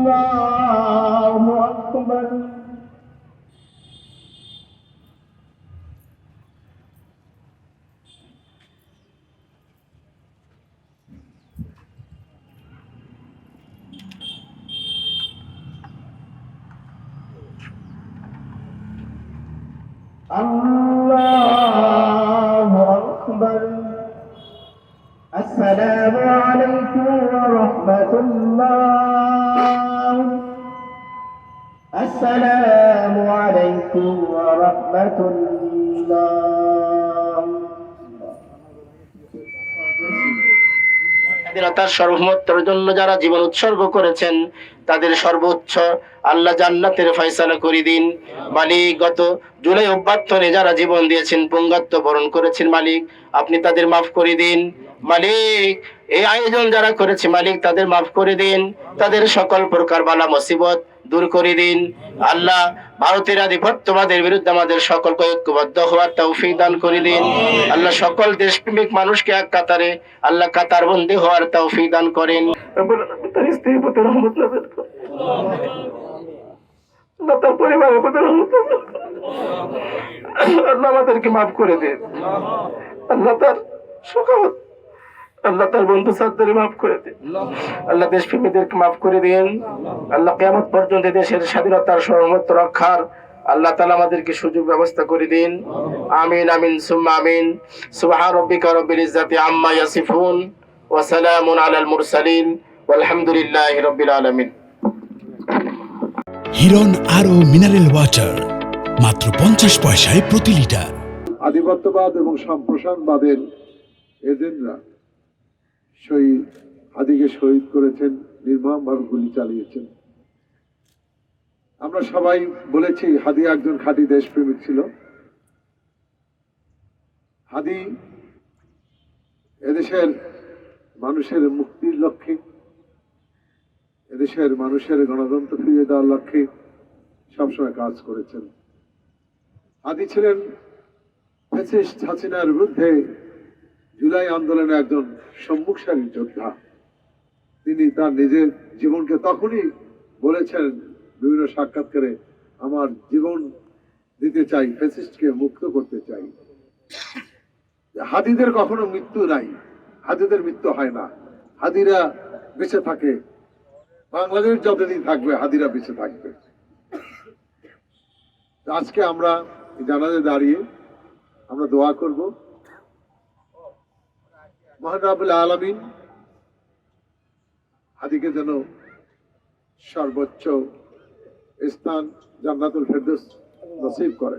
আল্লাহু আকবার। আল্লাহু আকবার। আসসালামু আলাইকুম ওয়া রাহমাতুল্লাহ। আসসালামু আলাইকুম ওয়া রাহমাতুল্লাহ। স্বাধীনতার সার্বভৌমত্বের জন্য যারা জীবন উৎসর্গ করেছেন তাদের সর্বোচ্চ আল্লাহ জান্নাতের ফয়সালা করে দিন মালিক। গত জুলাই অভ্যর্থনে যারা জীবন দিয়েছেন, পুঙ্গত্ব বরণ করেছেন মালিক, আপনি তাদের মাফ করে দিন মালিক। এই আয়োজন যারা করেছে মালিক, তাদের মাফ করে দিন, তাদের সকল প্রকার বালা মুসিবত দূর করে দিন আল্লাহ। ভারতের আধিপত্যবাদের বিরুদ্ধে আমাদের সকলকে ঐক্যবদ্ধ হওয়ার তৌফিক দান করে দিন আল্লাহ। সকল দেশপ্রেমিক মানুষকে এক কাতারে আল্লাহ কাতার বন্দী হওয়ার তৌফিক দান করেন। তার স্ত্রীর প্রতি রহমত নাযিল করুন আল্লাহ, তার পরিবারের প্রতি রহমত নাযিল করুন আল্লাহ। আমাদেরকে মাফ করে দিন আল্লাহ। তার সুখবর আল্লাহ, তার বন্ধু সাদদের মাফ করে দিন আল্লাহ। দেশপ্রেমীদেরকে মাফ করে দিন আল্লাহ। কিয়ামত পর্যন্ত দেশের স্বাধীনতার সার্বভৌমত্ব রক্ষার আল্লাহ তাআলা আমাদেরকে সুযোগ ব্যবস্থা করে দিন। আমিন আমিন সুম্মা আমিন। সুবহান রাব্বিকা রাব্বিল ইজ্জাতি আম্মা ইয়াসিফুন ওয়া সালামুন আলাল মুরসালিন ওয়ালহামদুলিল্লাহি রাব্বিল আলামিন। হিরন আরো মিনারেল ওয়াটার মাত্র 50 পয়সায় প্রতি লিটার। আধিপত্যবাদ এবং সম্প্রসারণবাদের এজেন্টরা হাদিকে শহীদ করেছেন, নির্মমভাবে গুলি চালিয়েছেন। আমরা সবাই বলেছি হাদি একজন খাঁটি দেশপ্রেমিক ছিল। হাদি এদেশের মানুষের মুক্তির লক্ষ্যে, এদেশের মানুষের গণতন্ত্র ফিরিয়ে দেওয়ার লক্ষ্যে সবসময় কাজ করেছেন। হাদি ছিলেন ফ্যাসিস্ট হাসিনার বিরুদ্ধে জুলাই আন্দোলনে একজন সম্মুখ সারির যোদ্ধা। তিনি তার নিজের জীবনকে তখনই বলেছেন বিভিন্ন সাক্ষাৎকারে, আমার জীবন দিতে চাই, ফ্যাসিস্টকে মুক্ত করতে চাই। হাদিদের কখনো মৃত্যু নাই, হাদিদের মৃত্যু হয় না, হাদিরা বেঁচে থাকে। বাংলাদেশ যতদিন থাকবে হাদিরা বেঁচে থাকবে। আজকে আমরা জানাজা দাঁড়িয়ে আমরা দোয়া করব, মহান রব্বুল আলামিন হাদিকে যেন সর্বোচ্চ স্থান জান্নাতুল ফেরদৌস নসিব করে।